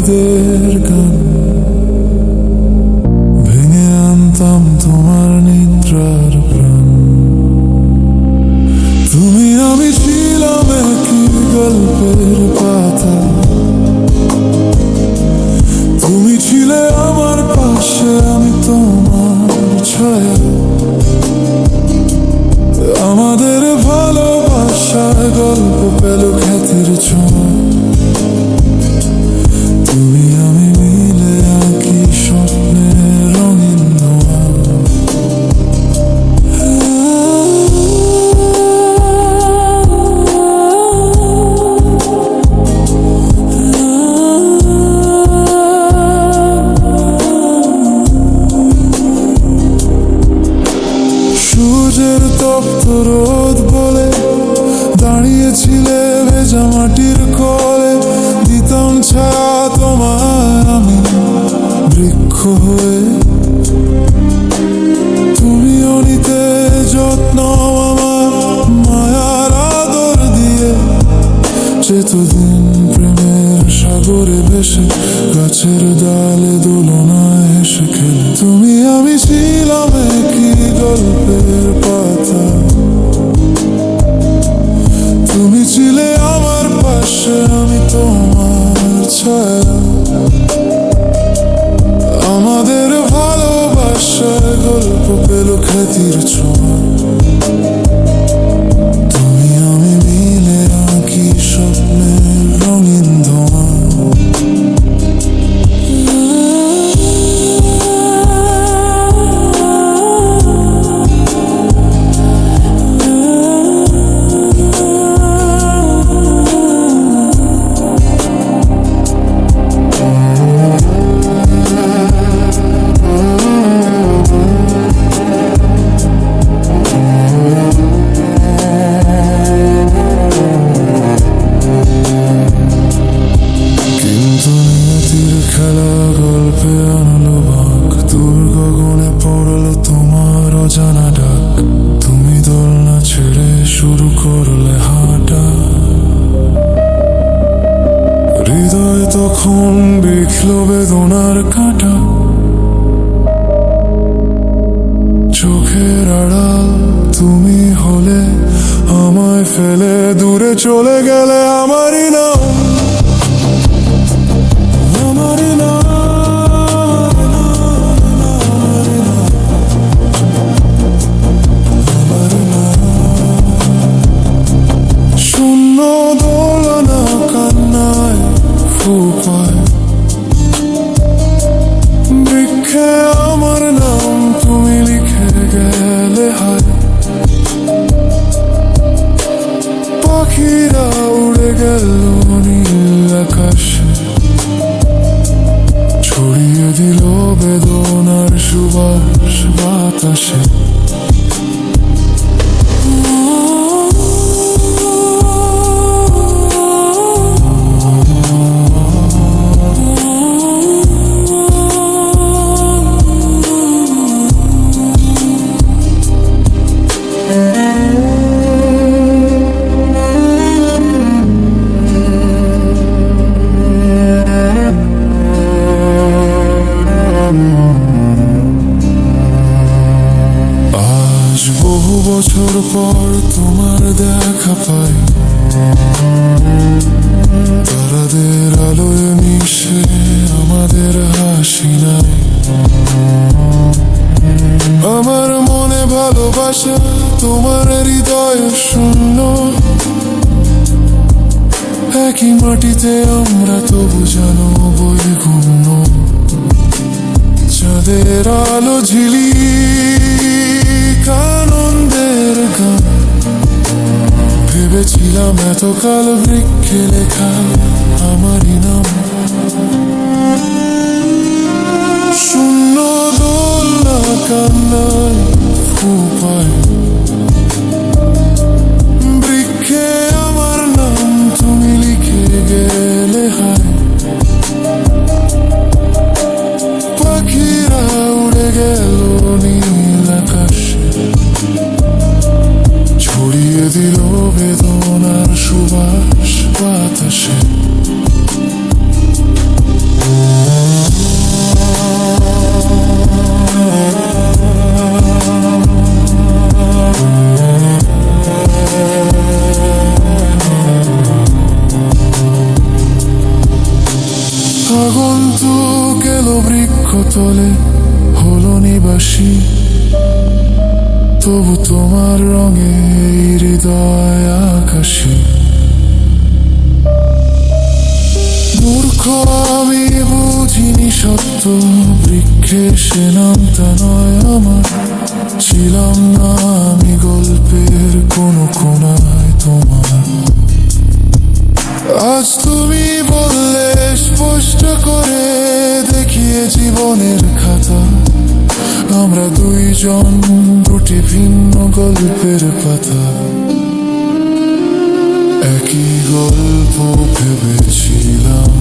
পাখিদের গান, ভেঙে আনতাম তোমার নিদ্রার প্রাণ। তুমি আমি ছিলাম একই গল্পের পাতা, তুমি ছিলে আমার পাশে, আমি তোমার ছায়া। আমাদের ভালোবাসার গল্প পেল খ্যাতির ছোঁয়া। তুমি আমি মিলে আঁকি স্বপ্নের রঙিন ধোঁয়া। সূর্যের তপ্ত রোদ বলে দাঁড়িয়েছিলে ভেজা মাটির কোলে, দিতাম ছায়া তোমার আমি বৃক্ষ হয়ে। তুমিও নিতে যত্ন আমার মায়ার আদর দিয়ে, যেতদিন প্রেমের সাগরে ভেসে গাছের ডালে দোলনায় হেসে খেলে। তুমি আমি ছিলাম একই গল্পের পাতা, তুমি ছিলে আমার পাশে, আমি তোমার ছায়া। আমাদের ভালোবাসার গল্প পেল খ্যাতির ছোঁয়া। তুমি আমি মিলে আঁকি স্বপ্নের রঙিন ধোঁয়া। খেলা গল্পে আনলো বাঁক, দূর গগনে পড়লো তোমার অজানা ডাক। তুমি দোলনা ছেড়ে শুরু করলে হাঁটা, হৃদয় তখন বিখলো বেদনার কাঁটা। চোখের আড়াল তুমি হলে, আমায় ফেলে দূরে চলে গেলে। আমারই নাম শূন্য দোলনা কান্নায় ফুপায়, বৃক্ষে আমার নাম তুমি লিখে গেলে হায়। পাখিরা উড়ে গেল নীল আকাশে, ছড়িয়ে দিল বেদনার সুবাস বাতাসে। বহু বছর পর তোমার দেখা পাই, তারাদের আলোয় মিশে আমাদের হাসি নাই। আমার মনে ভালোবাসা, তোমার হৃদয় শূন্য। একই মাটিতে আমরা তবু জানো বৈগুণ্য। চাঁদের আলো ঝিলিক আনন্দের গান, ভেবেছিলাম এতকাল বৃক্ষে লেখা আমারই নাম। শূন্য দোলনা কান্নায় ফুপায়, বৃক্ষে আমার নাম তুমি লিখে গেলে হায়। পাখিরা উড়ে গেল নীল আকাশে, ছড়িয়ে দিল বেদনার সুবাস বাতাসে। আগন্তুক এলো বৃক্ষ তলে হলো নিবাসী, তবু তোমার রঙে এই হৃদয় আকাশে। মূর্খ আমি বুঝিনি সত্য, বৃক্ষে সে নামটা নয় আমার। ছিলাম না আমি গল্পের কোন কোনায় তোমার। আজ তুমি বললে স্পষ্ট করে, দেখিয়ে জীবনের খাতা, আমরা দুইজন দুটি ভিন্ন গল্পের পাতা। একই গল্প ভেবেছিলাম